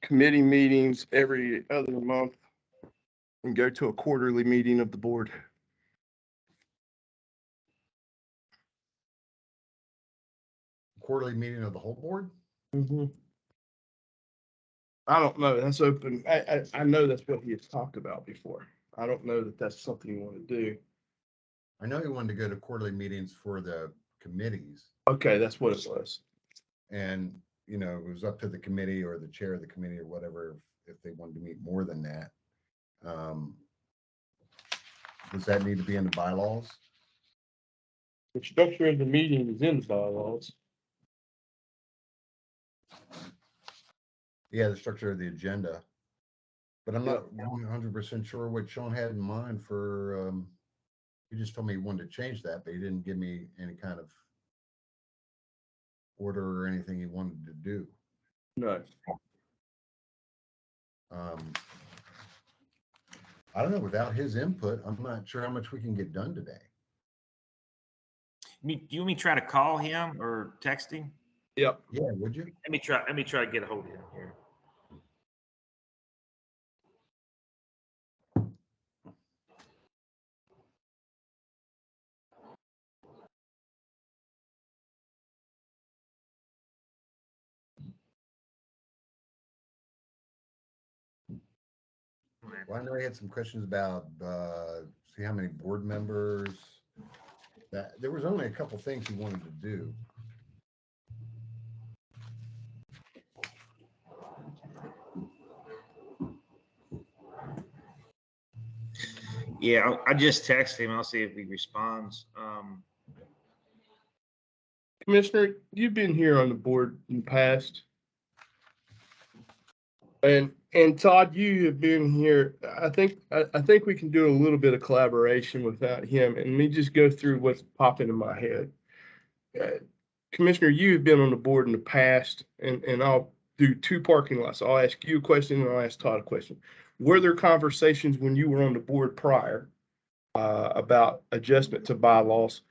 committee meetings every other month and go to a quarterly meeting of the board. Quarterly meeting of the whole board? Mm-hmm. I don't know. That's open. I know that's what he has talked about before. I don't know that that's something you want to do. I know you wanted to go to quarterly meetings for the committees. Okay, that's what it was. And, you know, it was up to the committee or the chair of the committee or whatever, if they wanted to meet more than that. Does that need to be in the bylaws? The structure of the meeting is in the bylaws. Yeah, the structure of the agenda. But I'm not 100% sure what Sean had in mind for, he just told me he wanted to change that, but he didn't give me any kind of order or anything he wanted to do. No. I don't know, without his input, I'm not sure how much we can get done today. Do you want me to try to call him or text him? Yep. Yeah, would you? Let me try to get a hold of him here. Well, I know he had some questions about see how many board members. That there was only a couple things he wanted to do. Yeah, I just texted him. I'll see if he responds. Commissioner, you've been here on the board in the past. And Todd, you have been here. I think we can do a little bit of collaboration without him. And let me just go through what's popping in my head. Commissioner, you have been on the board in the past, and I'll do two parking lots. I'll ask you a question and I'll ask Todd a question. Were there conversations when you were on the board prior about adjustment to bylaws?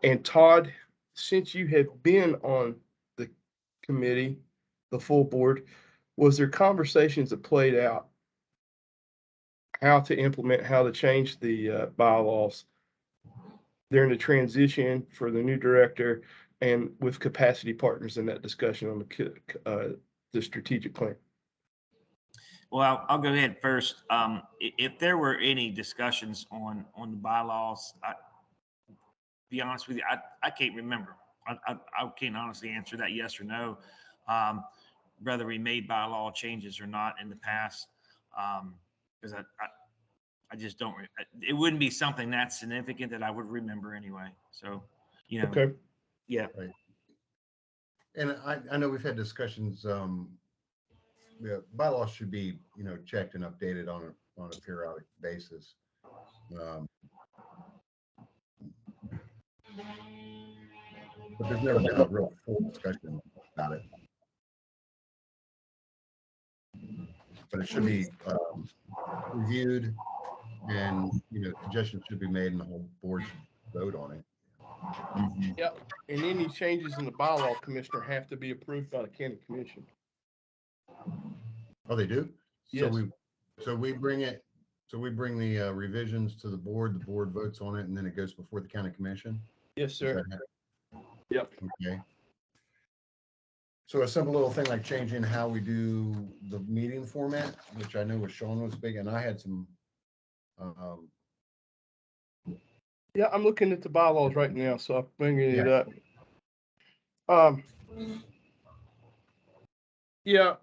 And Todd, since you have been on the committee, the full board, was there conversations that played out how to implement, how to change the bylaws during the transition for the new director and with capacity partners in that discussion on the strategic plan? Well, I'll go ahead first. If there were any discussions on the bylaws, be honest with you, I can't remember. I can't honestly answer that yes or no. Whether we made bylaw changes or not in the past, because I just don't. It wouldn't be something that significant that I would remember anyway. So, you know. Okay. Yeah. Right. And I know we've had discussions. Yeah, bylaws should be, you know, checked and updated on a periodic basis. But there's never been a real full discussion about it. But it should be reviewed, and you know, suggestions should be made, and the whole board should vote on it. Mm-hmm. Yeah. And any changes in the bylaw, Commissioner, have to be approved by the county commission. Oh, they do? Yes. So we bring it. So we bring the revisions to the board votes on it, and then it goes before the county commission? Yes, sir. Yep. Okay. So a simple little thing like changing how we do the meeting format, which I know with Sean was big, and I had some. Yeah, I'm looking at the bylaws right now, so I'm bringing it up. Yeah.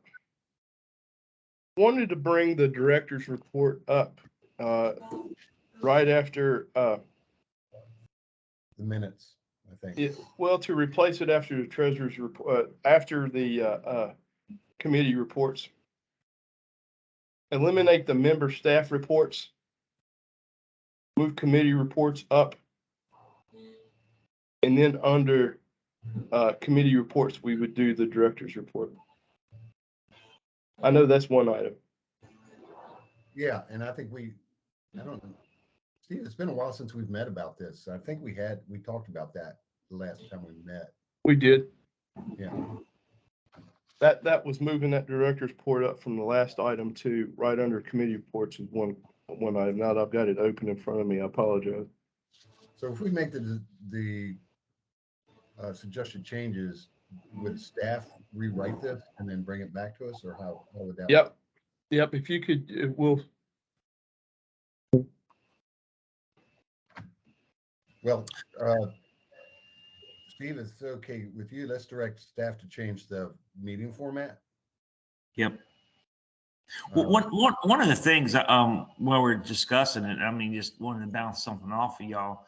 Wanted to bring the director's report up right after the minutes, I think. well, to replace it after the treasurer's report, after the committee reports. Eliminate the member staff reports. Move committee reports up. And then under committee reports, we would do the director's report. I know that's one item. Yeah, and I think I don't know. Steve, it's been a while since we've met about this. I think we talked about that the last time we met. We did. Yeah. That was moving that director's report up from the last item to right under committee reports is one item. Now that I've got it open in front of me, I apologize. So if we make the suggested changes, would staff rewrite this and then bring it back to us, or how would that? Yep, yep, if you could, we'll, Well, Steve, if it's okay with you, let's direct staff to change the meeting format. Yep. Well, one of the things, while we're discussing it, I mean, just wanted to bounce something off of y'all.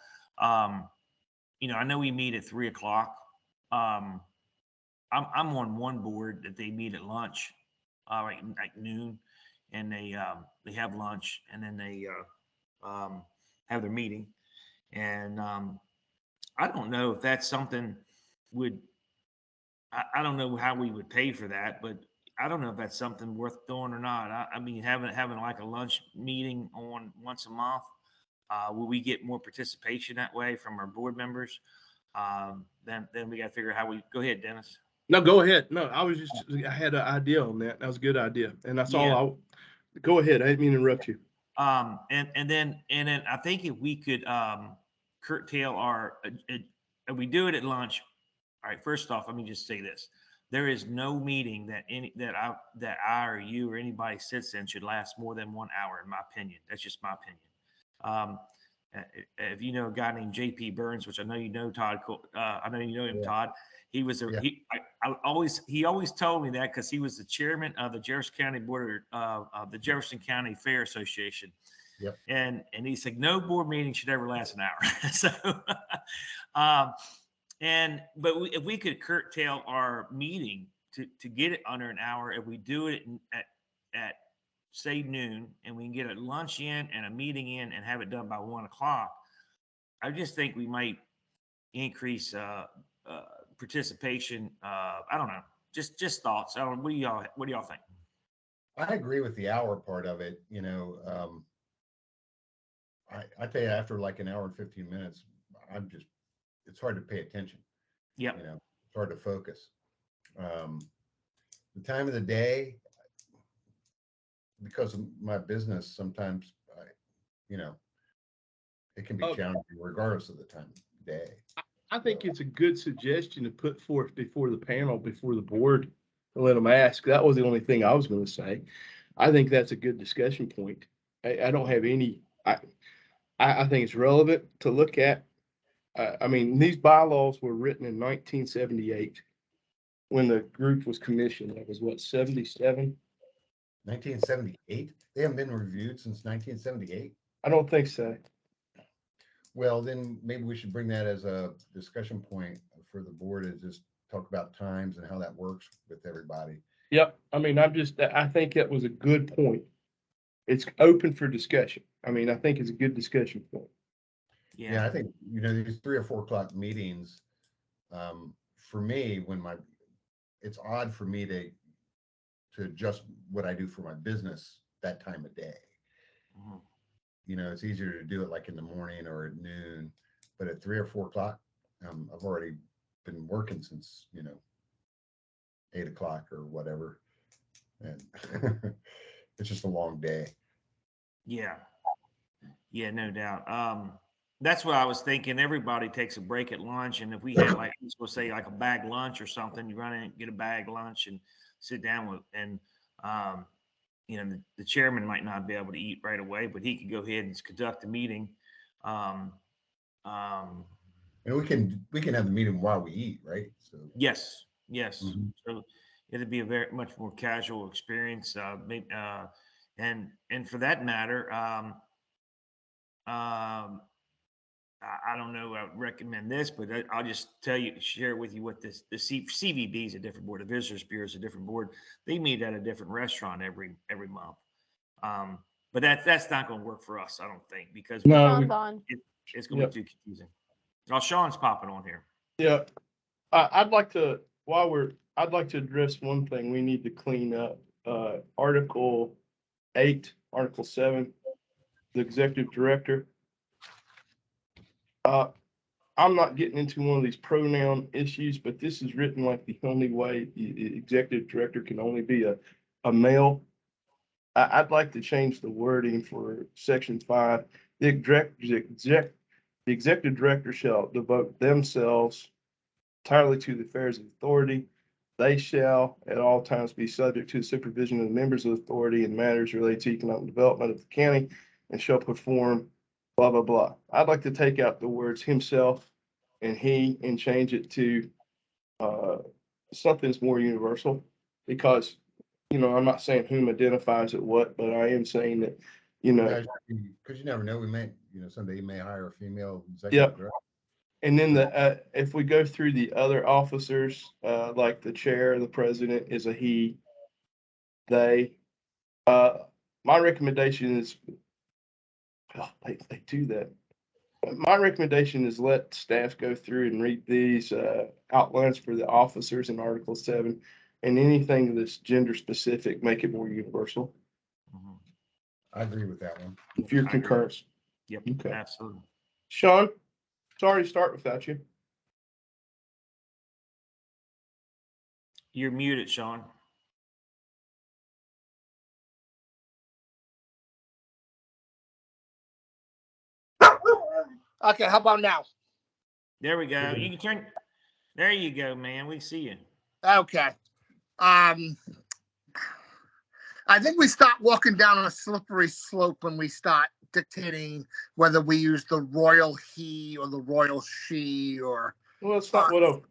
You know, I know we meet at 3:00. I'm on one board that they meet at lunch, like noon, and they have lunch, and then they have their meeting. And I don't know if that's something I don't know how we would pay for that, but I don't know if that's something worth doing or not. I mean, having like a lunch meeting on once a month, will we get more participation that way from our board members? Then we got to figure out how we go ahead, Dennis. no, go ahead. No, I had an idea on that. That was a good idea. And that's all go ahead. I didn't mean to interrupt you. And then I think if we could curtail our, if we do it at lunch. All right, first off, let me just say this. There is no meeting that I or you or anybody sits in should last more than 1 hour, in my opinion. That's just my opinion. If you know a guy named J.P. Burns, which I know you know, Todd, I know you know him, Todd. He was he always told me that because he was the chairman of the Jefferson County Board of the Jefferson County Fair Association. Yep. And he said no board meeting should ever last an hour. So, but if we could curtail our meeting to get it under an hour, if we do it at say noon, and we can get a lunch in and a meeting in and have it done by 1:00, I just think we might increase participation. I don't know, just thoughts. I don't. What do y'all think? I agree with the hour part of it. You know, I tell you, after like an hour and 15 minutes, it's hard to pay attention. Yep. You know, it's hard to focus. The time of the day, because of my business, sometimes it can be challenging regardless of the time of day. I think it's a good suggestion to put forth before the panel, before the board, and let them ask. That was the only thing I was going to say. I think that's a good discussion point. I don't have any, I think it's relevant to look at. I mean, these bylaws were written in 1978 when the group was commissioned. That was what, 77? 1978? They haven't been reviewed since 1978? I don't think so. Well, then maybe we should bring that as a discussion point for the board, and just talk about times and how that works with everybody. Yep. I mean, I think that was a good point. It's open for discussion. I mean, I think it's a good discussion point. Yeah, I think, these 3 or 4 o'clock meetings, for me, it's odd for me to adjust what I do for my business that time of day. Mhm. It's easier to do it like in the morning or at noon, but at 3 or 4 o'clock, I've already been working since, 8 o'clock or whatever. And it's just a long day. Yeah, no doubt. That's what I was thinking. Everybody takes a break at lunch, and if we had like, we'll say like a bag lunch or something, you run in, get a bag lunch, and sit down with, and the chairman might not be able to eat right away, but he could go ahead and conduct the meeting. And we can have the meeting while we eat, right? So Yes. Mhm. So it'd be a very much more casual experience. And for that matter, I don't know. I would recommend this, but I'll just share with you what the CVB is a different board. The Visitors Bureau is a different board. They meet at a different restaurant every month. But that's not going to work for us, I don't think, because No, Sean's on. it's going to be too confusing. Oh, Sean's popping on here. yeah. I'd like to address one thing we need to clean up. Article 8, Article 7, the executive director. I'm not getting into one of these pronoun issues, but this is written like the only way the executive director can only be a male. I'd like to change the wording for section 5. The executive director shall devote themselves entirely to the affairs of authority. They shall at all times be subject to the supervision of the members of the authority in matters related to economic development of the county and shall perform blah, blah, blah. I'd like to take out the words himself and he and change it to something that's more universal, because, I'm not saying whom identifies at what, but I am saying that, Because you never know, we may, someday you may hire a female Yep. executive director. And then if we go through the other officers, like the chair, the president is a he, they. My recommendation is, they do that. My recommendation is let staff go through and read these outlines for the officers in Article 7, and anything that's gender specific, make it more universal. I agree with that one. If you're I agree. concurrence. Yep, Okay. absolutely. Sean, sorry to start without you. You're muted, Sean. Okay, how about now? There we go. You can turn. There you go, man. We see you. Okay. I think we start walking down on a slippery slope when we start dictating whether we use the royal he or the royal she or Well, that's not what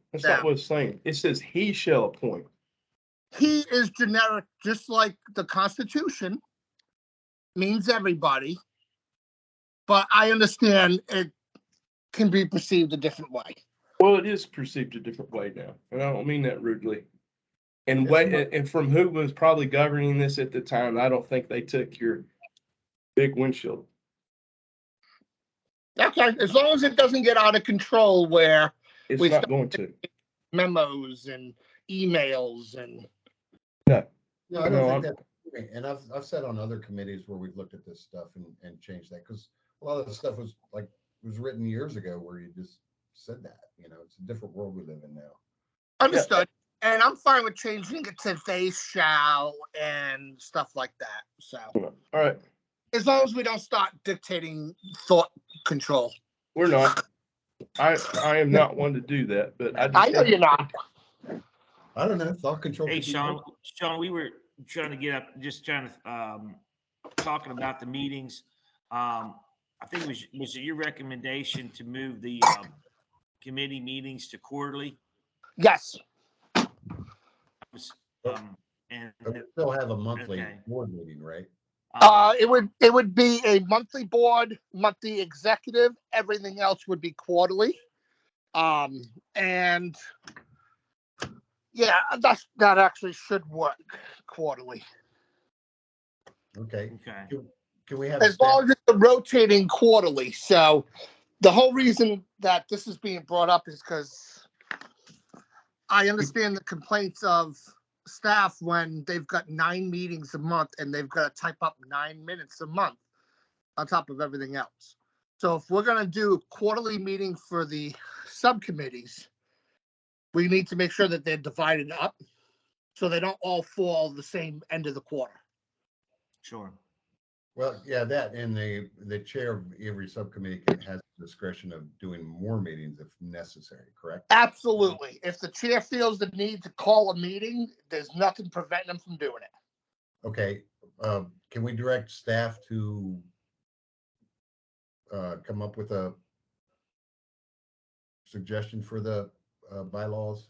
it's saying. It says he shall appoint. he is generic, just like the Constitution means everybody. But I understand it can be perceived a different way. Well, it is perceived a different way now, and I don't mean that rudely. And from who was probably governing this at the time, I don't think they took your big windshield. Okay, as long as it doesn't get out of control where It's we not start going to. memos and emails and No, I don't No, think that. And I've said on other committees where we've looked at this stuff and changed that, because a lot of the stuff was written years ago where you just said that. It's a different world we live in now. understood. And I'm fine with changing it to they shall and stuff like that. So, all right, as long as we don't start dictating thought control. we're not. I am not one to do that, but I know you're not. I don't know. Thought control. Hey, could be Sean. good. Sean, we were trying to get up, just trying to talking about the meetings. I think was it your recommendation to move the committee meetings to quarterly? Yes. And But we still have a monthly Okay. board meeting, right? It would be a monthly board, monthly executive. Everything else would be quarterly. And yeah, that actually should work quarterly. Okay. okay. Can we have As long as it's rotating quarterly. So the whole reason that this is being brought up is because I understand the complaints of staff when they've got 9 meetings a month and they've got to type up 9 minutes a month on top of everything else. So if we're going to do a quarterly meeting for the subcommittees, we need to make sure that they're divided up so they don't all fall the same end of the quarter. Sure. Well, yeah, that, and the chair of every subcommittee has discretion of doing more meetings if necessary, correct? Absolutely. If the chair feels the need to call a meeting, there's nothing preventing them from doing it. Okay, can we direct staff to come up with a suggestion for the bylaws?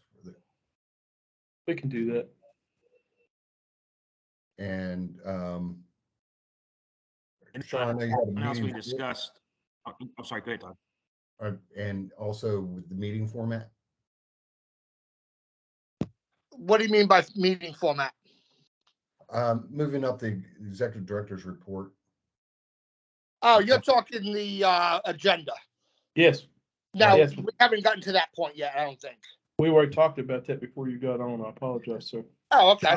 we can do that. And And Sean, I know you had a what else we meeting, discussed? I'm sorry. Go ahead, Todd. and also with the meeting format. What do you mean by meeting format? Moving up the executive director's report. Oh, you're talking the agenda. Yes, No, Yes. we haven't gotten to that point yet, I don't think. we already talked about that before you got on. I apologize, sir. Oh, okay.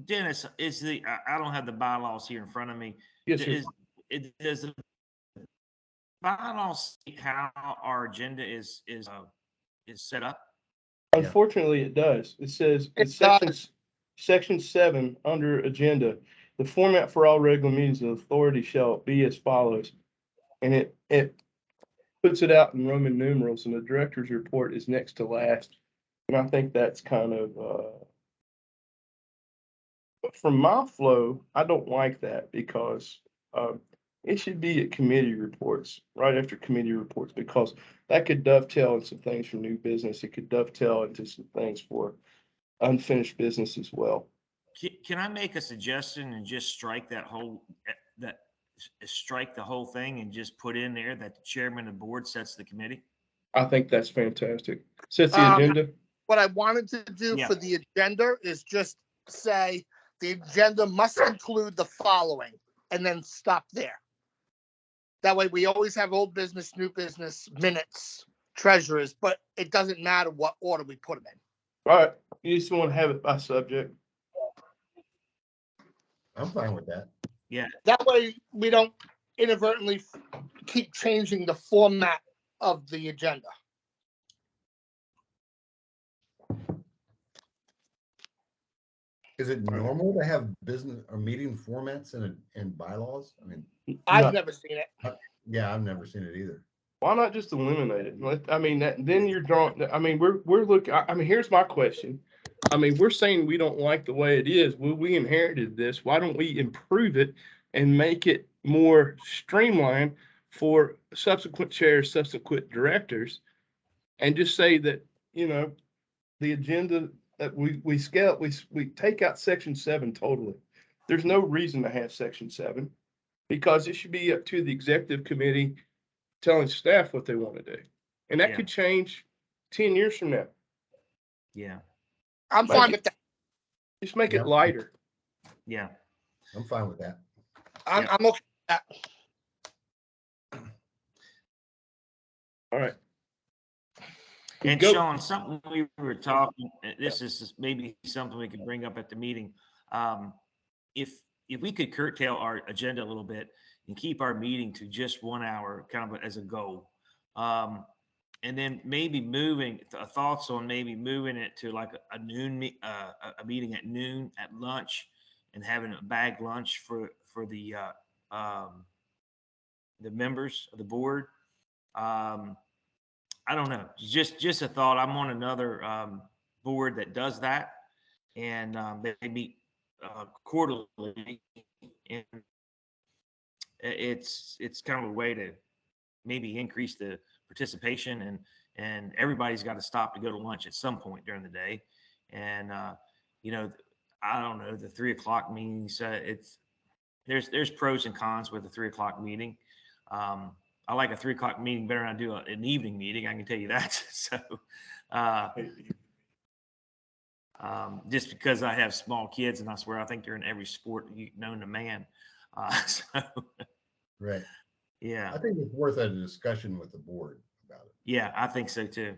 Dennis, I don't have the bylaws here in front of me. Yes, sir. Does the bylaws state how our agenda is set up? Unfortunately, it does. It says, it's section 7, under agenda. The format for all regular meetings of the authority shall be as follows. And it puts it out in Roman numerals, and the director's report is next to last. And I think that's kind of, from my flow, I don't like that because, it should be at committee reports, right after committee reports, because that could dovetail into some things for new business. It could dovetail into some things for unfinished business as well. Can I make a suggestion and just strike that whole, strike the whole thing and just put in there that the chairman of the board sets the committee? I think that's fantastic. Sets the Um, agenda. What I wanted to do Yeah. for the agenda is just say the agenda must include the following and then stop there. That way we always have old business, new business, minutes, treasurers, but it doesn't matter what order we put them in. All right, you just want to have it by subject. I'm fine with that. Yeah, That way we don't inadvertently keep changing the format of the agenda. Is it normal to have business or meeting formats in bylaws? I mean, I've No. never seen it. yeah, I've never seen it either. Why not just eliminate it? I mean, that, then you're drawing, I mean, we're looking, I mean, here's my question. I mean, we're saying we don't like the way it is. Well, we inherited this. Why don't we improve it and make it more streamlined for subsequent chairs, subsequent directors? And just say that, you know, the agenda that we scale, we take out section 7 totally. There's no reason to have section 7 because it should be up to the executive committee telling staff what they want to do. And that Yeah. could change 10 years from now. yeah, I'm Like fine it- with that. Just make Yeah. it lighter. yeah. I'm fine with that. I'm okay with that. All right. And Go. Sean, something we were talking, this is maybe something we could bring up at the meeting. If we could curtail our agenda a little bit and keep our meeting to just 1 hour, kind of as a goal. And then maybe thoughts on maybe moving it to like a noon, a meeting at noon at lunch, and having a bag lunch for the members of the board. I don't know. Just a thought. I'm on another board that does that, and they meet quarterly, and it's kind of a way to maybe increase the participation, and everybody's got to stop to go to lunch at some point during the day, and you know, I don't know, the 3 o'clock meetings. There's pros and cons with the 3 o'clock meeting. I like a 3 o'clock meeting better than I do an evening meeting. I can tell you that. So, just because I have small kids, and I swear I think they're in every sport known to man. So, Right. yeah, I think it's worth a discussion with the board about it. yeah, I think so too.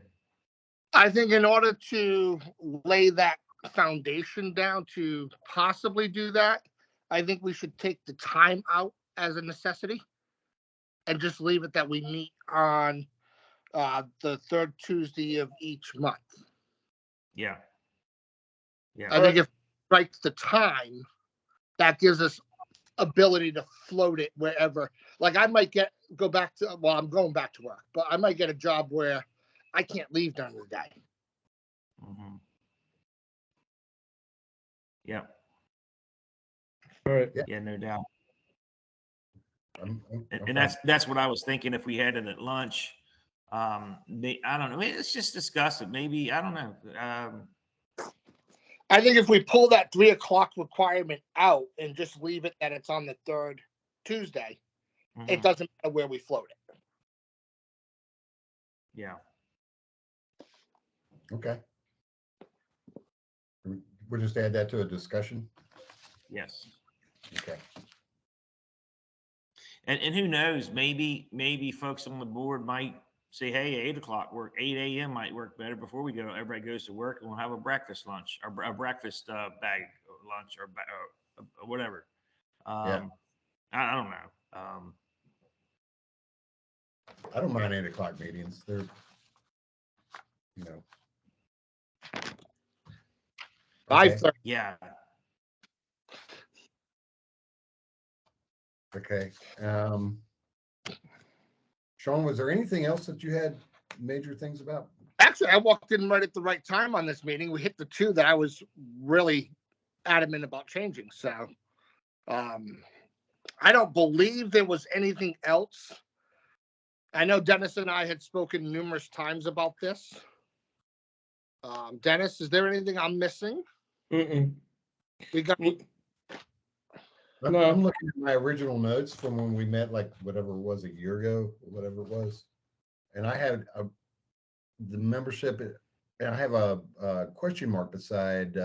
I think in order to lay that foundation down to possibly do that, I think we should take the time out as a necessity and just leave it that we meet on the third Tuesday of each month. Yeah, yeah, I think if we write the time, that gives us ability to float it wherever. Like I might go back to, well, I'm going back to work, but I might get a job where I can't leave during the day. hmm yeah, All right. yeah, no doubt. I'm And fine. that's what I was thinking. If we had it at lunch, I don't know. Let's just discuss it. Maybe I don't know. I think if we pull that 3 o'clock requirement out and just leave it that it's on the third Tuesday, it Mhm. doesn't matter where we float it. Yeah, Okay. We'll just add that to a discussion. yes. Okay. And who knows? Maybe folks on the board might say, "Hey, 8 o'clock work. 8 a.m. might work better before we go. Everybody goes to work, and we'll have a breakfast lunch or a breakfast bag lunch or whatever." Yeah. I don't know. I don't mind 8 o'clock meetings. They're, you know. Okay, 5:30. Yeah, okay. Sean, was there anything else that you had major things about? Actually, I walked in right at the right time on this meeting. We hit the two that I was really adamant about changing. So I don't believe there was anything else. I know Dennis and I had spoken numerous times about this. Dennis, is there anything I'm missing? Mm-mm. We got I'm, No. I'm looking at my original notes from when we met, like whatever it was, a year ago, or whatever it was. And I had the membership, and I have a question mark beside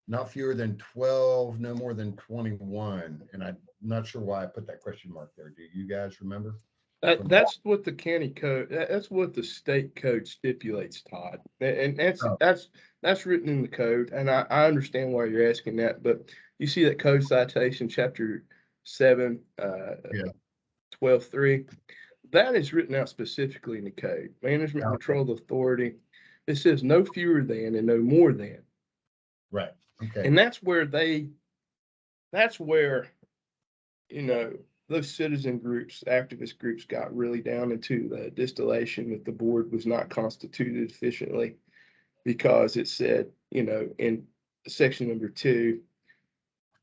not fewer than 12, no more than 21. And I'm not sure why I put that question mark there. Do you guys remember? That's what the county code, that's what the state code stipulates, Todd. And Oh. that's written in the code. And I understand why you're asking that, but you see that code citation, chapter 7, Yeah. 12.3, that is written out specifically in the code. Management Okay. control authority. It says no fewer than and no more than. Right. Okay. And that's where, those citizen groups, activist groups got really down into the distillation that the board was not constituted efficiently because it said, in section number 2,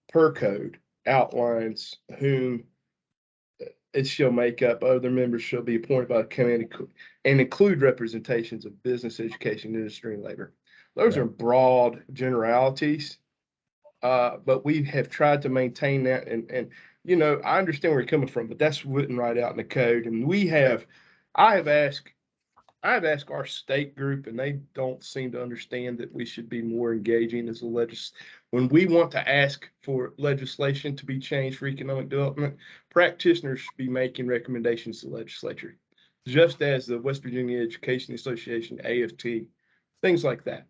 per code outlines whom it shall make up. Other members shall be appointed by the county and include representations of business, education, industry, and labor. Those Right. are broad generalities. But we have tried to maintain that, and I understand where you're coming from, but that's written right out in the code. And I have asked our state group, and they don't seem to understand that we should be more engaging as a when we want to ask for legislation to be changed for economic development. Practitioners should be making recommendations to the legislature, just as the West Virginia Education Association, AFT, things like that.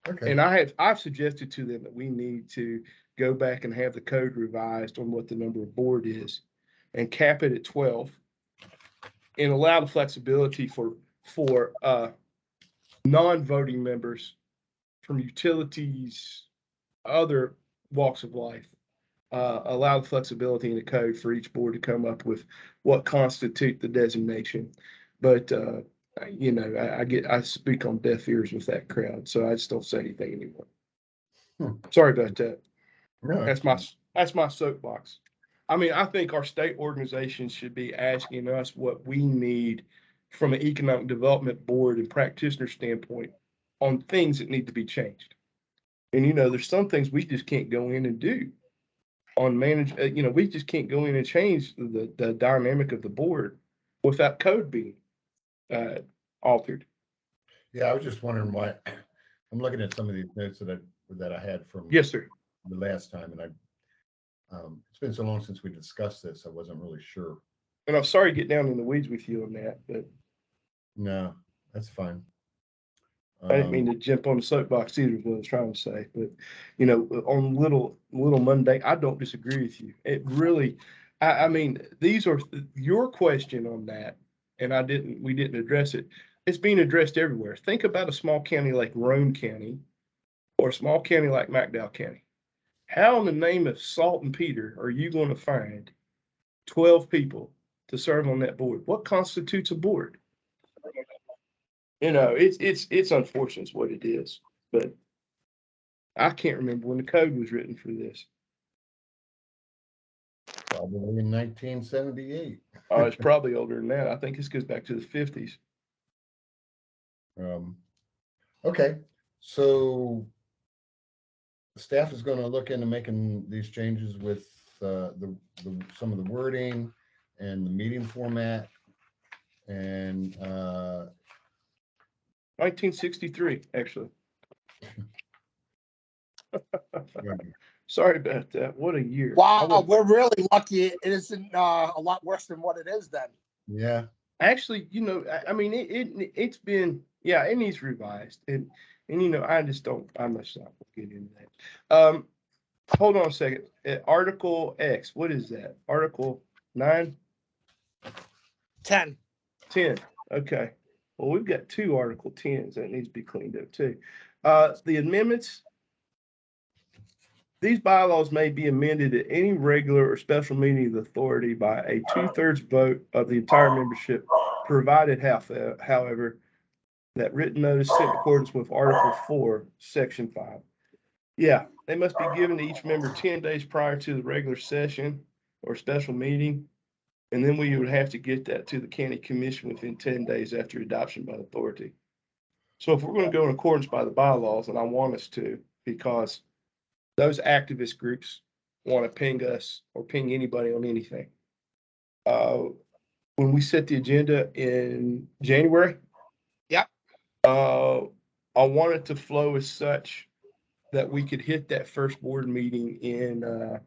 Okay. And I've suggested to them that we need to go back and have the code revised on what the number of board is and cap it at 12 and allow the flexibility for non-voting members from utilities, other walks of life. Allow the flexibility in the code for each board to come up with what constitute the designation. But I speak on deaf ears with that crowd, so I just don't say anything anymore. Sorry about that. No, That's my soapbox. I mean, I think our state organizations should be asking us what we need from an economic development board and practitioner standpoint on things that need to be changed. And there's some things we just can't go in and do on manage. We just can't go in and change the dynamic of the board without code being altered. yeah, I was just wondering why. I'm looking at some of these notes that I had from Yes, sir. the last time, and it's been so long since we discussed this, I wasn't really sure. And I'm sorry to get down in the weeds with you on that, but No, that's fine. I didn't mean to jump on the soapbox either, is what I was trying to say. But, on little mundane, I don't disagree with you. It really, I mean, these are your question on that, and we didn't address it. It's being addressed everywhere. Think about a small county like Roane County or a small county like McDowell County. How in the name of salt and Peter are you going to find 12 people to serve on that board? What constitutes a board? It's unfortunate is what it is, but I can't remember when the code was written for this. Probably in 1978. It's probably older than that. I think this goes back to the 50s. Okay, so the staff is going to look into making these changes with some of the wording and the meeting format, and 1963, actually. Sorry about that. What a year. Wow, we're really lucky it isn't a lot worse than what it is then. yeah. Actually, I mean, it's been, yeah, it needs revised. And I just don't, I'm not going to get into that. Hold on a second. Article X, what is that? Article 9? 10. 10, okay. Well, we've got 2 Article 10s that needs to be cleaned up too. The amendments, these bylaws may be amended at any regular or special meeting of the authority by a 2/3 vote of the entire membership, provided however, that written notice sent in accordance with Article 4, Section 5. Yeah, they must be given to each member 10 days prior to the regular session or special meeting. And then we would have to get that to the county commission within 10 days after adoption by the authority. So if we're going to go in accordance by the bylaws, and I want us to, because those activist groups want to ping us or ping anybody on anything. When we set the agenda in January. Yep. I want it to flow as such that we could hit that first board meeting in,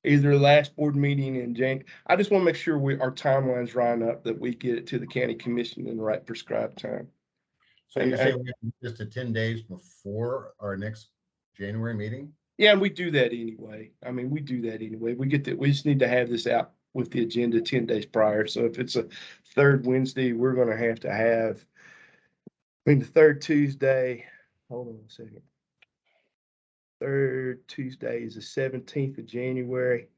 either the last board meeting in January. I just want to make sure our timelines line up, that we get it to the county commission in the right prescribed time. So And- you're saying we have just 10 days before our next January meeting? Yeah, and we do that anyway. I mean, we do that anyway. We just need to have this out with the agenda 10 days prior. So if it's a third Wednesday, we're gonna have, the third Tuesday, hold on a second. Third Tuesday is the 17th of January.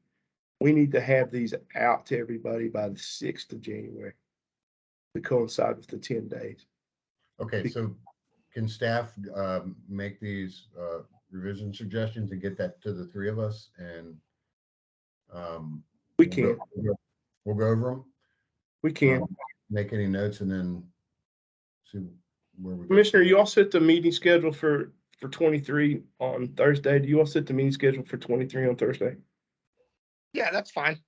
We need to have these out to everybody by the 6th of January to coincide with the 10 days. Okay, so can staff make these revision suggestions and get that to the 3 of us, and We we'll can, go over them, we can. make any notes, and then see where we go. Commissioner, you all set the meeting schedule for 23 on Thursday. Do you all set the meeting schedule for 23 on Thursday? Yeah, that's fine.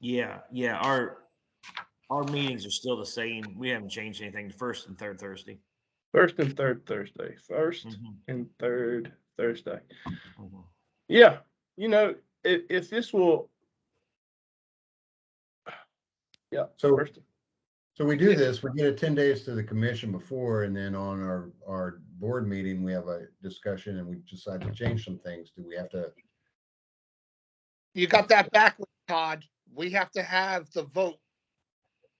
Yeah, our meetings are still the same. We haven't changed anything, the first and third Thursday. First and third Thursday. First Mhm, and third Thursday. mhm. Yeah, you know, if this will. Yeah. So- first- So we do this, we get it 10 days to the commission before, and then on our board meeting, we have a discussion and we decide to change some things. Do we have to? You got that backwards, Todd. We have to have the vote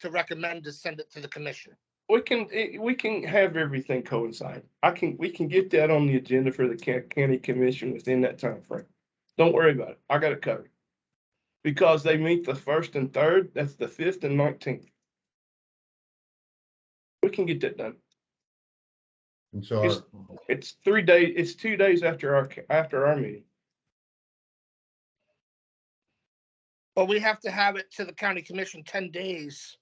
to recommend to send it to the commission. We can have everything coincide. We can get that on the agenda for the county commission within that time frame. Don't worry about it. I got it covered. Because they meet the 1st and 3rd, that's the 5th and 19th. We can get that done. And so It's- It's 3 days, it's 2 days after our meeting. But we have to have it to the county commission 10 days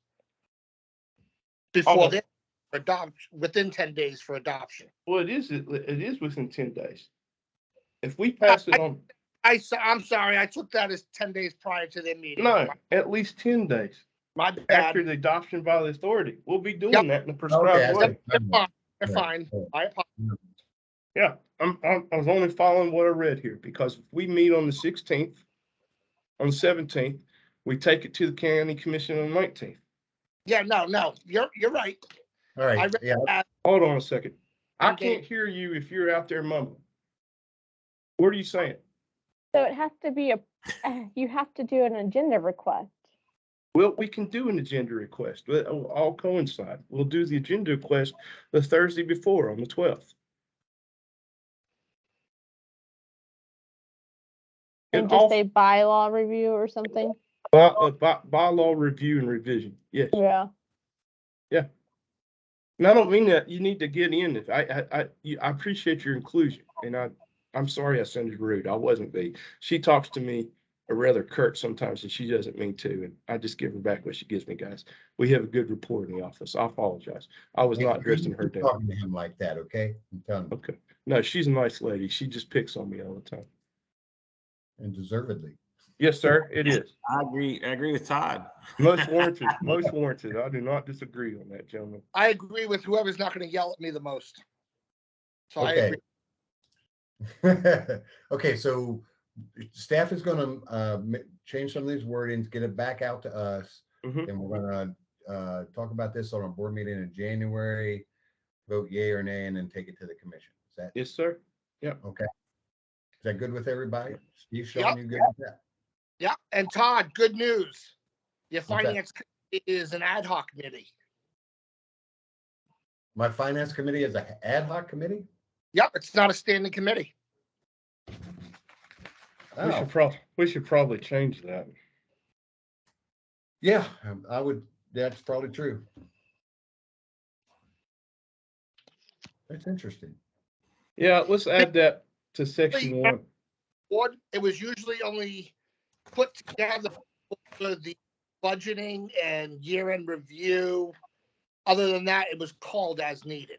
before Okay. they adopt, within 10 days for adoption. Well, it is within 10 days. If we pass it on, I'm sorry, I took that as 10 days prior to their meeting. no, at least 10 days My bad. after the adoption by the authority. We'll be doing Yep. that in the Okay, prescribed way. They're fine. I apologize. Yeah, I was only following what I read here, because if we meet on the 16th, on the 17th, we take it to the county commission on the 19th. Yeah, no, you're right. all I right, read yeah, that. Hold on a second. I Okay. can't hear you if you're out there mumbling. What are you saying? So it has to be you have to do an agenda request. Well, we can do an agenda request. It'll all coincide. We'll do the agenda request the Thursday before, on the 12th. And And just all say bylaw review or something. bylaw review and revision. Yes. Yeah. And I don't mean that you need to get in it. I appreciate your inclusion, and I'm sorry I sounded rude. I wasn't being. She talks to me rather curt sometimes, and she doesn't mean to, and I just give her back what she gives me, guys. We have a good rapport in the office. I apologize. I was Hey, not you dressing her keep down. talking to him like that, okay? I'm telling you, Okay. No, she's a nice lady. She just picks on me all the time. and deservedly. Yes, sir, it is. I agree with Todd. Most warranted, most warranted. I do not disagree on that, gentlemen. I agree with whoever's not going to yell at me the most. So I Okay. agree. Okay, so staff is gonna change some of these wordings, get it back out to us, Mhm. and we're gonna talk about this on our board meeting in January, vote yay or nay, and then take it to the commission. Is Yes, sir. that good with everybody? Steve, Yep. Sean, you good with that? Yeah, and Todd, good news. Your What's that? finance committee is an ad hoc committee. My finance committee is an ad hoc committee? Yep, it's not a standing committee. Oh, We should probably change that. yeah, I would, that's probably true. That's interesting. Yeah, let's add that to section 1. Board, it was usually only put together for the budgeting and year-end review. Other than that, it was called as needed.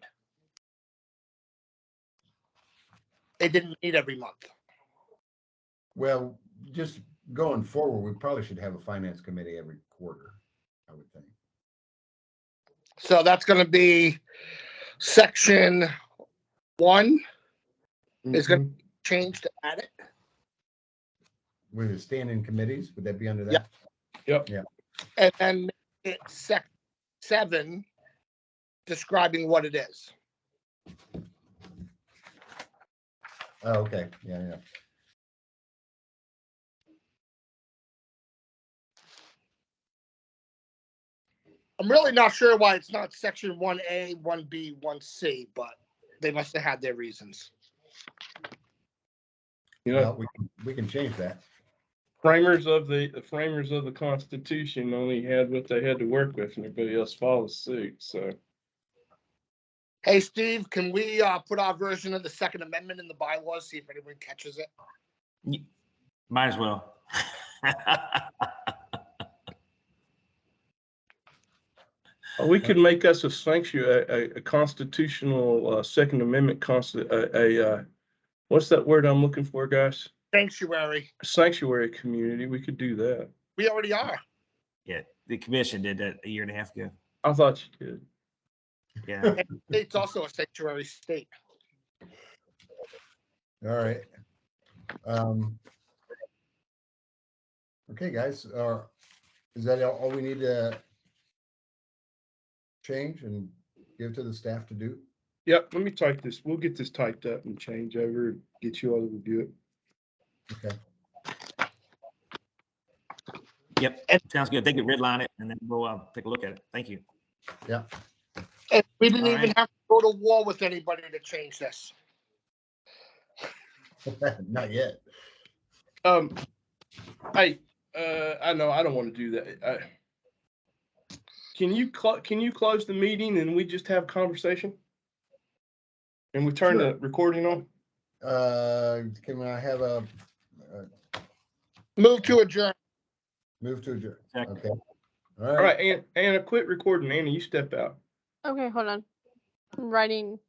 It didn't meet every month. Well, just going forward, we probably should have a finance committee every quarter, I would think. So that's gonna be section 1 is gonna Mhm. change to add it. With the standing committees, would that be under that? Yep. And then it's sec 7 describing what it is. Oh, okay, yeah. I'm really not sure why it's not section 1A, 1B, 1C, but they must have had their reasons. You know, Well, we can change that. framers of the Constitution only had what they had to work with, and everybody else follows suit. So Hey, Steve, can we put our version of the Second Amendment in the bylaws, see if anyone catches it? Might as well. we could make us a sanctuary, a constitutional Second Amendment what's that word I'm looking for, guys? Sanctuary. Sanctuary community. We could do that. We already are. Yeah, the commission did that a year and a half ago. I thought you did. Yeah. It's also a sanctuary state. All right. Okay, guys, is that all we need to change and give to the staff to do? Yep. Let me type this. We'll get this typed up and change over. Get you all to review it. Okay. Yep. Sounds good. They could redline it and then we'll take a look at it. Thank you. Yeah. And we didn't All even right. have to go to war with anybody to change this. Not yet. Hey, I know I don't want to do that. Can you close the meeting and we just have conversation? And we turn Sure. the recording on? Can I have a Move to adjourn. move to adjourn? Second. Okay. All All right. right, Anna, quit recording. Anna, you step out. Okay, hold on. I'm writing